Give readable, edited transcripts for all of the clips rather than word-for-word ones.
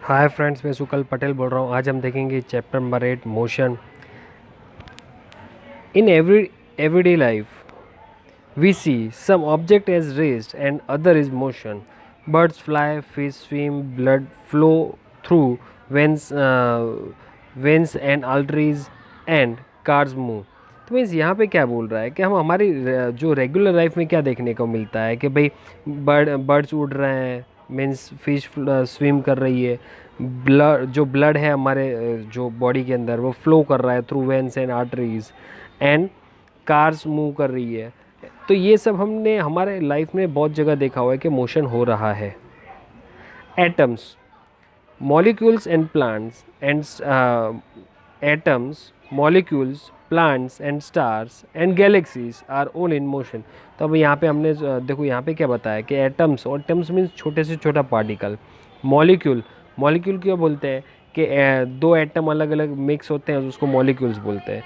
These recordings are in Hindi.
हाय फ्रेंड्स, मैं सुकल पटेल बोल रहा हूँ। आज हम देखेंगे chapter number 8 motion. In everyday life we see some object as rest and other is motion. Birds fly, fish swim, blood flow through veins veins and arteries and cars move. तो मीन्स यहाँ पे क्या बोल रहा है कि हम हमारी जो रेगुलर लाइफ में क्या देखने को मिलता है कि भाई बर्ड्स उड़ रहे हैं, मीन्स फिश स्विम कर रही है, ब्लड है हमारे जो बॉडी के अंदर वो फ्लो कर रहा है through veins and arteries, and cars move कर रही है. तो ये सब हमने हमारे लाइफ में बहुत जगह देखा हुआ है कि मोशन हो रहा है. Atoms, molecules and plants and atoms, molecules, plants and stars and galaxies are all in motion. तो अब यहाँ पे हमने देखो यहाँ पे क्या बताया कि एटम्स, और एटम्स मीन्स छोटे से छोटा पार्टिकल. मॉलिक्यूल, मॉलिक्यूल क्यों बोलते हैं कि दो एटम अलग अलग मिक्स होते हैं उसको मॉलिक्यूल्स बोलते हैं.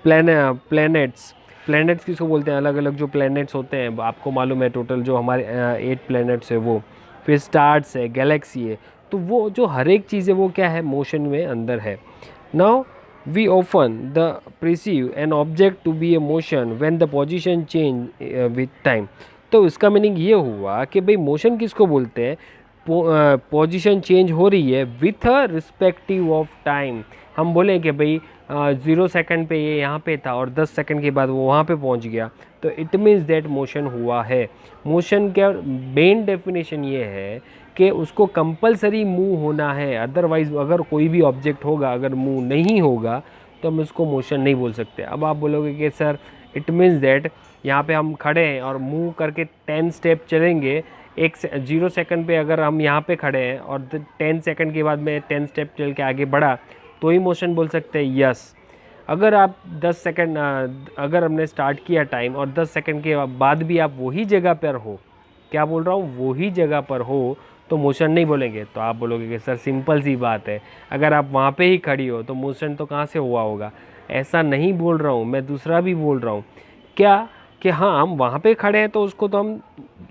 प्लैनेट्स, प्लैनेट्स किसको बोलते हैं? अलग अलग जो प्लैनेट्स होते हैं, आपको मालूम है टोटल जो हमारे 8 प्लैनेट्स है वो. फिर स्टार्स है, गैलेक्सी है. तो वो जो हर एक चीज़ है वो क्या है? मोशन में अंदर है. Now we often the perceive an object to be a motion when the position change with time. तो इसका मीनिंग ये हुआ कि भाई मोशन किसको बोलते हैं? पोजीशन चेंज हो रही है with a respective of time. हम बोले कि भाई 0 सेकंड पे ये यहाँ पे था और 10 सेकंड के बाद वो वहाँ पे पहुँच गया, तो इट मीन्स दैट मोशन हुआ है. मोशन का मेन डेफिनेशन ये है कि उसको कंपलसरी मूव होना है, अदरवाइज अगर कोई भी ऑब्जेक्ट होगा अगर मूव नहीं होगा तो हम उसको मोशन नहीं बोल सकते. अब आप बोलोगे कि सर इट मीन्स दैट यहाँ पे हम खड़े हैं और मूव करके 10 स्टेप चलेंगे, 0 सेकंड पे अगर हम यहाँ पे खड़े हैं और 10 सेकंड के बाद में 10 स्टेप चल के आगे बढ़ा तो ही मोशन बोल सकते हैं. यस. अगर आप 10 सेकंड अगर हमने स्टार्ट किया टाइम और 10 सेकंड के बाद भी आप वही जगह पर हो, क्या बोल रहा हूँ, वही जगह पर हो, तो मोशन नहीं बोलेंगे. तो आप बोलोगे कि सर सिंपल सी बात है, अगर आप वहाँ पे ही खड़ी हो तो मोशन तो कहाँ से हुआ होगा. ऐसा नहीं बोल रहा हूँ मैं, दूसरा भी बोल रहा हूँ. क्या कि हाँ हम वहाँ पे खड़े हैं तो उसको तो हम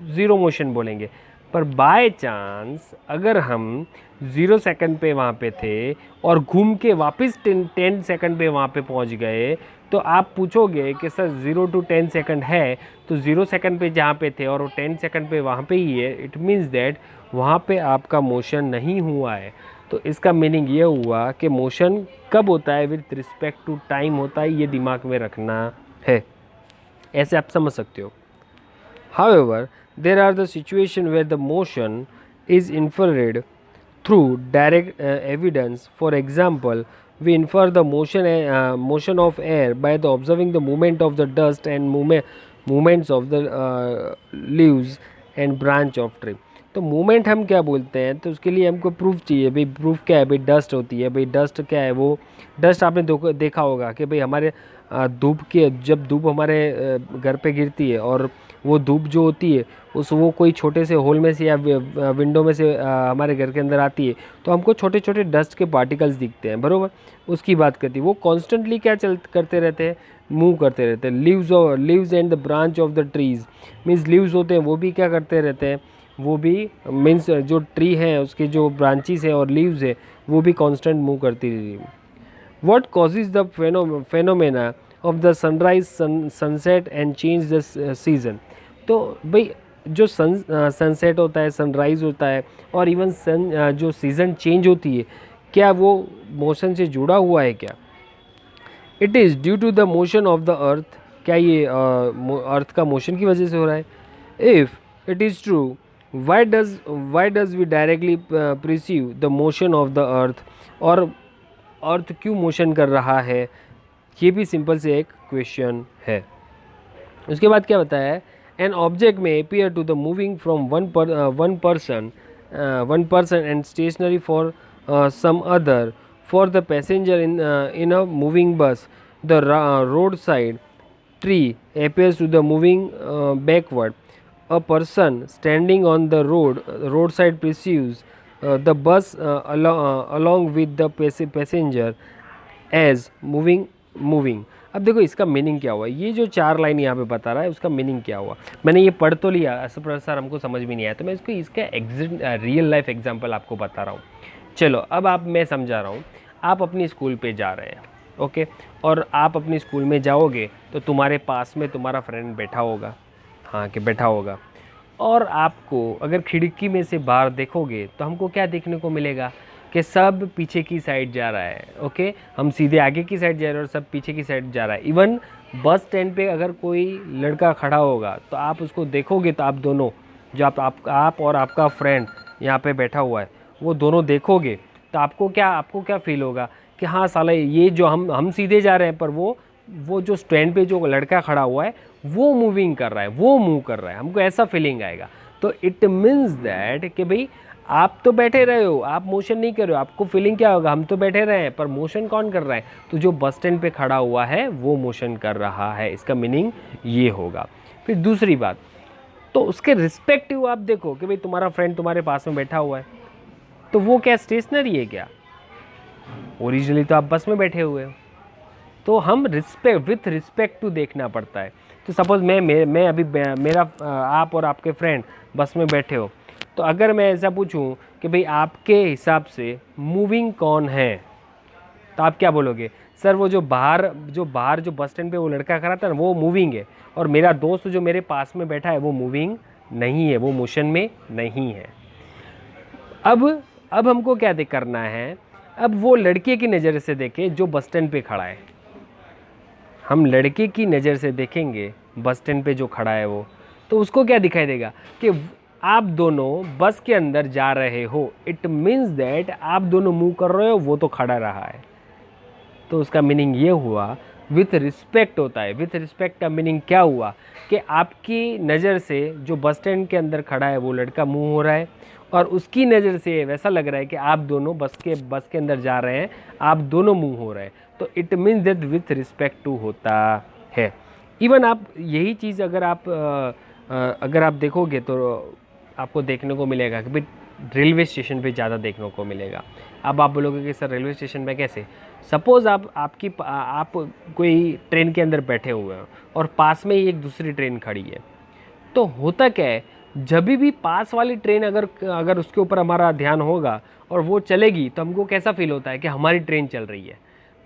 ज़ीरो मोशन बोलेंगे. पर बाय चांस अगर हम 0 सेकंड पे वहाँ पे थे और घूम के वापस 10 सेकंड पे वहाँ पे पहुँच गए, तो आप पूछोगे कि सर 0 to 10 सेकंड है, तो 0 सेकंड पे जहाँ पे थे और वो 10 सेकंड पे वहाँ पे ही है, इट मीन्स दैट वहाँ पे आपका मोशन नहीं हुआ है. तो इसका मीनिंग ये हुआ कि मोशन कब होता है? विथ रिस्पेक्ट टू टाइम होता है. ये दिमाग में रखना है. ऐसे आप समझ सकते हो. However, there are the situation where the motion is inferred through direct evidence. For example, we infer the motion of air by the observing the movement of the dust and movements of the leaves and branch of tree. तो मूवमेंट हम क्या बोलते हैं? तो उसके लिए हमको प्रूफ चाहिए. भाई प्रूफ क्या है? भाई डस्ट होती है. भाई डस्ट क्या है? वो डस्ट आपने देखा होगा कि भाई हमारे धूप के, जब धूप हमारे घर पे गिरती है और वो धूप जो होती है वो कोई छोटे से होल में से या विंडो में से हमारे घर के अंदर आती है, तो हमको छोटे छोटे डस्ट के पार्टिकल्स दिखते हैं, बरोबर. उसकी बात करती है. वो कॉन्स्टेंटली क्या करते रहते हैं? मूव करते रहते हैं. Leaves and the branch of the trees, means leaves होते हैं वो भी क्या करते रहते हैं? वो भी मीन्स जो ट्री है उसके जो ब्रांचेस है और लीव्स है वो भी कांस्टेंट मूव करती रहती है. What causes the phenomena of the sunrise, sunset and change the season. तो भाई जो सनसेट होता है, सनराइज होता है और इवन जो सीज़न चेंज होती है, क्या वो मोशन से जुड़ा हुआ है क्या? It is due to the motion of the earth. क्या ये अर्थ का मोशन की वजह से हो रहा है? If it is true, why does we directly perceive the motion of the earth. और अर्थ क्यों मोशन कर रहा है? ये भी सिंपल से एक क्वेश्चन है. उसके बाद क्या बताया है? एन ऑब्जेक्ट में appear to the moving from one person and stationary for some other. For the passenger in a moving bus, the roadside tree appears to the moving backward. A person standing on the roadside perceives the bus along with the passenger as moving. अब देखो इसका मीनिंग क्या हुआ. ये जो 4 लाइन यहाँ पे बता रहा है उसका मीनिंग क्या हुआ. मैंने ये पढ़ तो लिया, सर हमको समझ में नहीं आया, तो मैं इसका रियल लाइफ एग्जांपल आपको बता रहा हूँ चलो अब आप, मैं समझा रहा हूँ, आप अपनी स्कूल पे जा रहे हैं, ओके, और आप अपनी स्कूल में जाओगे तो तुम्हारे पास में तुम्हारा फ्रेंड बैठा होगा, हाँ कि बैठा होगा, और आपको अगर खिड़की में से बाहर देखोगे तो हमको क्या देखने को मिलेगा कि सब पीछे की साइड जा रहा है, ओके, हम सीधे आगे की साइड जा रहे हैं और सब पीछे की साइड जा रहा है। इवन बस स्टैंड पे अगर कोई लड़का खड़ा होगा तो आप उसको देखोगे तो आप दोनों, जो आप और आपका फ्रेंड यहाँ पे बैठा हुआ है, वो दोनों देखोगे तो आपको क्या फील होगा कि हाँ साला, ये जो हम सीधे जा रहे हैं पर वो जो स्टैंड पे जो लड़का खड़ा हुआ है वो मूविंग कर रहा है, वो मूव कर रहा है, हमको ऐसा फीलिंग आएगा। तो इट मीन्स दैट कि भाई आप तो बैठे रहे हो, आप मोशन नहीं कर रहे हो, आपको फीलिंग क्या होगा, हम तो बैठे रहे हैं पर मोशन कौन कर रहा है, तो जो बस स्टैंड पे खड़ा हुआ है वो मोशन कर रहा है, इसका मीनिंग ये होगा। फिर दूसरी बात, तो उसके रिस्पेक्टिव आप देखो कि भाई तुम्हारा फ्रेंड तुम्हारे पास में बैठा हुआ है, तो वो क्या स्टेशनरी है क्या, ओरिजिनली तो आप बस में बैठे हुए हो, तो हम रिस्पेक्ट विथ रिस्पेक्ट टू देखना पड़ता है। तो सपोज मैं अभी मेरा आप और आपके फ्रेंड बस में बैठे हो, तो अगर मैं ऐसा पूछूं कि भाई आपके हिसाब से मूविंग कौन है, तो आप क्या बोलोगे, सर वो जो बाहर जो बस स्टैंड पे वो लड़का खड़ा था ना वो मूविंग है, और मेरा दोस्त जो मेरे पास में बैठा है वो मूविंग नहीं है, वो मोशन में नहीं है। अब हमको क्या करना है, अब वो लड़के की नज़र से देखें जो बस स्टैंड पे खड़ा है, हम लड़के की नज़र से देखेंगे बस स्टैंड पे जो खड़ा है वो, तो उसको क्या दिखाई देगा कि आप दोनों बस के अंदर जा रहे हो, इट मीन्स दैट आप दोनों मूव कर रहे हो, वो तो खड़ा रहा है। तो उसका मीनिंग ये हुआ विथ रिस्पेक्ट होता है। विथ रिस्पेक्ट का मीनिंग क्या हुआ कि आपकी नज़र से जो बस स्टैंड के अंदर खड़ा है वो लड़का मूव हो रहा है, और उसकी नज़र से वैसा लग रहा है कि आप दोनों बस के अंदर जा रहे हैं, आप दोनों मूव हो रहे हैं, तो it means that with respect to होता है। इवन आप यही चीज़ अगर आप देखोगे तो आपको देखने को मिलेगा कि भाई रेलवे स्टेशन पे ज़्यादा देखने को मिलेगा। अब आप बोलोगे कि सर रेलवे स्टेशन पे कैसे, सपोज़ आप कोई ट्रेन के अंदर बैठे हुए हैं और पास में ही एक दूसरी ट्रेन खड़ी है, तो होता क्या है, जब भी पास वाली ट्रेन अगर उसके ऊपर हमारा ध्यान होगा और वो चलेगी तो हमको कैसा फील होता है कि हमारी ट्रेन चल रही है।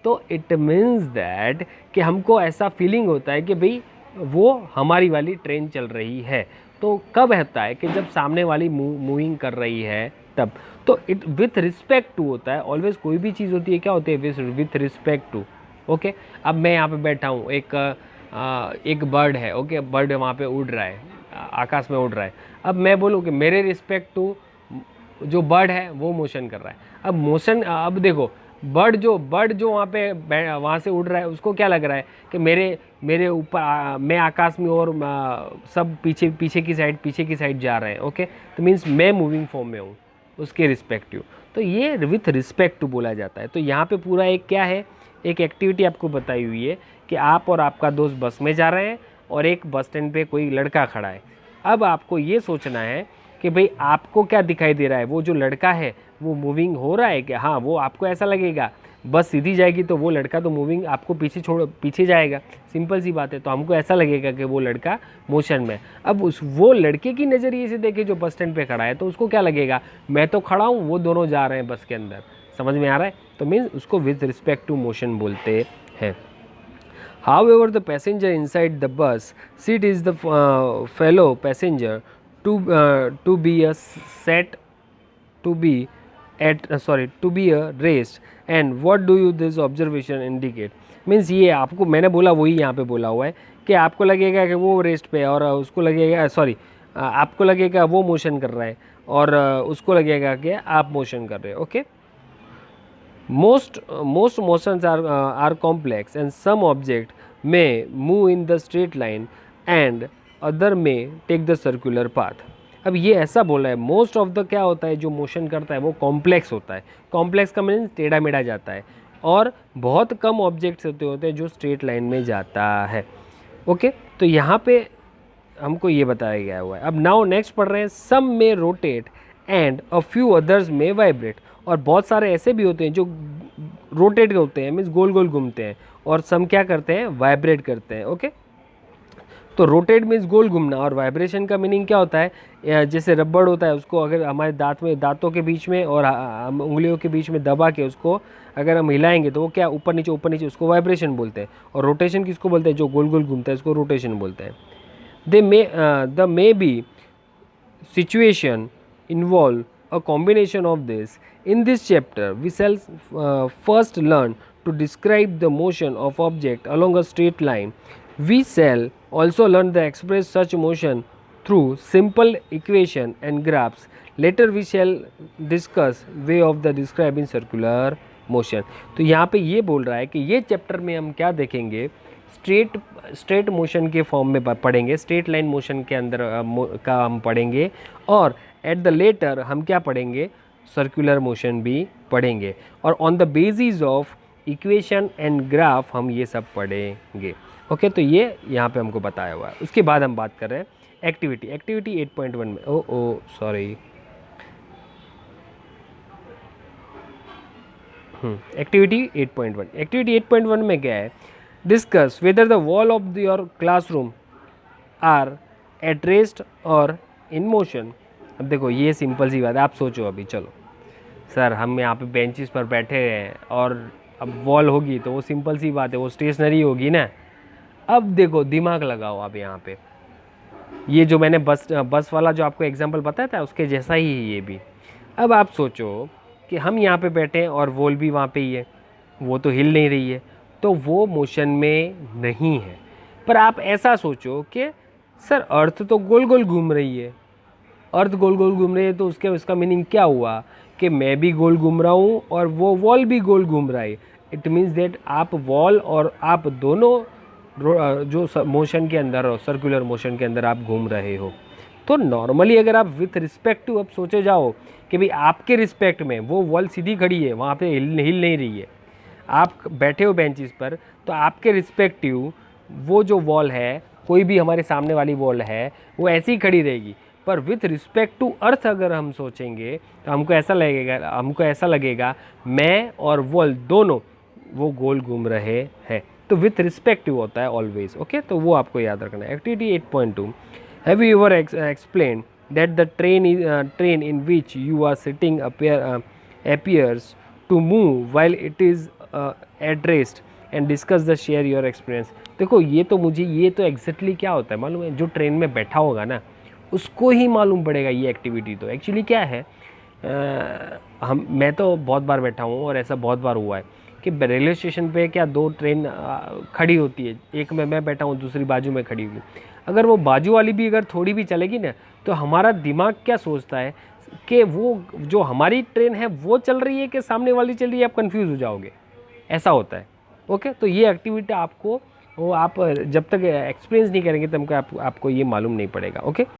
तो इट मीन्स दैट कि हमको ऐसा फीलिंग होता है कि भाई वो हमारी वाली ट्रेन चल रही है। तो कब होता है कि जब सामने वाली मूविंग कर रही है तब। तो इट विथ रिस्पेक्ट टू होता है ऑलवेज, कोई भी चीज़ होती है क्या होती है, विथ रिस्पेक्ट टू। ओके, अब मैं यहाँ पे बैठा हूँ, एक बर्ड है, ओके, बर्ड वहाँ पे उड़ रहा है, आकाश में उड़ रहा है। अब मैं बोलूँ कि मेरे रिस्पेक्ट टू जो बर्ड है वो मोशन कर रहा है। अब मोशन, अब देखो बर्ड जो वहाँ से उड़ रहा है उसको क्या लग रहा है कि मेरे ऊपर मैं आकाश में और सब पीछे की साइड जा रहे हैं। ओके, तो मीन्स मैं मूविंग फॉर्म में हूँ उसके रिस्पेक्टिव। तो ये विथ रिस्पेक्ट टू बोला जाता है। तो यहाँ पे पूरा एक क्या है, एक एक्टिविटी आपको बताई हुई है कि आप और आपका दोस्त बस में जा रहे हैं और एक बस स्टैंड पे कोई लड़का खड़ा है। अब आपको ये सोचना है कि भाई आपको क्या दिखाई दे रहा है, वो जो लड़का है वो मूविंग हो रहा है कि हाँ, वो आपको ऐसा लगेगा बस सीधी जाएगी तो वो लड़का तो मूविंग आपको पीछे जाएगा, सिंपल सी बात है। तो हमको ऐसा लगेगा कि वो लड़का मोशन में। अब वो लड़के की नज़रिए से देखे जो बस स्टैंड पे खड़ा है, तो उसको क्या लगेगा, मैं तो खड़ा हूँ, वो दोनों जा रहे हैं बस के अंदर। समझ में आ रहा है? तो मीन्स उसको विथ रिस्पेक्ट टू मोशन बोलते हैं। However, the passenger inside the bus seat is the fellow passenger to be a set to be to be a raised. And what do you this observation indicate? Means ये आपको मैंने बोला वही यहाँ पे बोला हुआ है कि आपको लगेगा कि वो रेस्ट पे है और उसको लगेगा आपको लगेगा वो मोशन कर रहा है और उसको लगेगा कि आप मोशन कर रहे हो। Okay, most motions are complex and some object may move in the straight line and other may take the circular path. अब ये ऐसा बोला है, मोस्ट ऑफ द क्या होता है जो मोशन करता है वो कॉम्प्लेक्स होता है। कॉम्प्लेक्स का मीन्स टेढ़ा मेढ़ा जाता है, और बहुत कम ऑब्जेक्ट्स होते हैं जो स्ट्रेट लाइन में जाता है। ओके, तो यहाँ पे हमको ये बताया गया हुआ है। अब नाउ नेक्स्ट पढ़ रहे हैं, सम में rotate and a few others में वाइब्रेट। और बहुत सारे ऐसे भी होते हैं जो रोटेट होते हैं, मीन्स गोल गोल घूमते हैं, और सम क्या करते हैं, वाइब्रेट करते हैं। ओके, तो रोटेट मीन्स गोल घूमना, और वाइब्रेशन का मीनिंग क्या होता है, जैसे रबड़ होता है उसको अगर हमारे दांतों के बीच में और उंगलियों के बीच में दबा के उसको अगर हम हिलाएंगे तो वो क्या ऊपर नीचे उसको वाइब्रेशन बोलते हैं। और रोटेशन किसको बोलते हैं, जो गोल गोल घूमता है उसको रोटेशन बोलते हैं। The may be situation involve a combination of this. In this chapter, we shall first learn to describe the motion of object along a straight line. We shall also learn to express such motion through simple equation and graphs. Later we shall discuss way of the describing circular motion. तो यहाँ पे ये बोल रहा है कि ये चैप्टर में हम क्या देखेंगे, स्ट्रेट मोशन के फॉर्म में पढ़ेंगे, स्ट्रेट लाइन मोशन के अंदर का हम पढ़ेंगे, और एट द लेटर हम क्या पढ़ेंगे, सर्कुलर मोशन भी पढ़ेंगे, और on the basis of equation and graph हम ये सब पढ़ेंगे। ओके, तो ये यहाँ पे हमको बताया हुआ है। उसके बाद हम बात कर रहे हैं एक्टिविटी 8.1 में। सॉरी, एक्टिविटी 8.1 में क्या है, discuss whether the wall of your classroom are at rest और इन मोशन। अब देखो ये सिंपल सी बात है, आप सोचो अभी, चलो सर हम यहाँ पे बेंचेस पर बैठे हैं और अब वॉल होगी तो वो सिंपल सी बात है, वो स्टेशनरी होगी ना। अब देखो दिमाग लगाओ आप यहाँ पे, ये जो मैंने बस वाला जो आपको एग्जांपल बताया था उसके जैसा ही है ये भी। अब आप सोचो कि हम यहाँ पे बैठे हैं और वॉल भी वहाँ पे ही है, वो तो हिल नहीं रही है, तो वो मोशन में नहीं है। पर आप ऐसा सोचो कि सर अर्थ तो गोल गोल घूम रही है, अर्थ गोल गोल घूम रही है, तो उसका मीनिंग क्या हुआ कि मैं भी गोल घूम रहा हूँ और वो वॉल भी गोल घूम रहा है। इट मीन्स दैट आप वॉल और आप दोनों जो मोशन के अंदर हो, सर्कुलर मोशन के अंदर आप घूम रहे हो। तो नॉर्मली अगर आप विथ रिस्पेक्ट टू अब सोचे जाओ कि भाई आपके रिस्पेक्ट में वो वॉल सीधी खड़ी है, वहाँ पे हिल नहीं रही है, आप बैठे हो बेंचेस पर, तो आपके रिस्पेक्टिव वो जो वॉल है, कोई भी हमारे सामने वाली वॉल है, वो ऐसी ही खड़ी रहेगी। पर विथ रिस्पेक्ट टू अर्थ अगर हम सोचेंगे तो हमको ऐसा लगेगा मैं और वॉल दोनों वो गोल घूम रहे हैं। तो विथ रिस्पेक्टिव होता है ऑलवेज। ओके, तो वो आपको याद रखना है। Activity 8.2, have you ever explain that the train in which you are sitting appears to move while it is at rest and discuss the share your experience। देखो ये तो एग्जैक्टली क्या होता है मालूम है, जो ट्रेन में बैठा होगा ना उसको ही मालूम पड़ेगा ये एक्टिविटी। तो एक्चुअली क्या है, मैं तो बहुत बार बैठा हूँ और ऐसा बहुत बार हुआ है कि रेलवे स्टेशन पे क्या दो ट्रेन खड़ी होती है, एक में मैं बैठा हूँ, दूसरी बाजू में खड़ी हुई। अगर वो बाजू वाली भी अगर थोड़ी भी चलेगी ना, तो हमारा दिमाग क्या सोचता है कि वो जो हमारी ट्रेन है वो चल रही है कि सामने वाली चल रही है, आप कंफ्यूज हो जाओगे, ऐसा होता है। ओके, तो ये एक्टिविटी आपको वो आप जब तक एक्सपीरियंस नहीं करेंगे तब आपको ये मालूम नहीं पड़ेगा। ओके।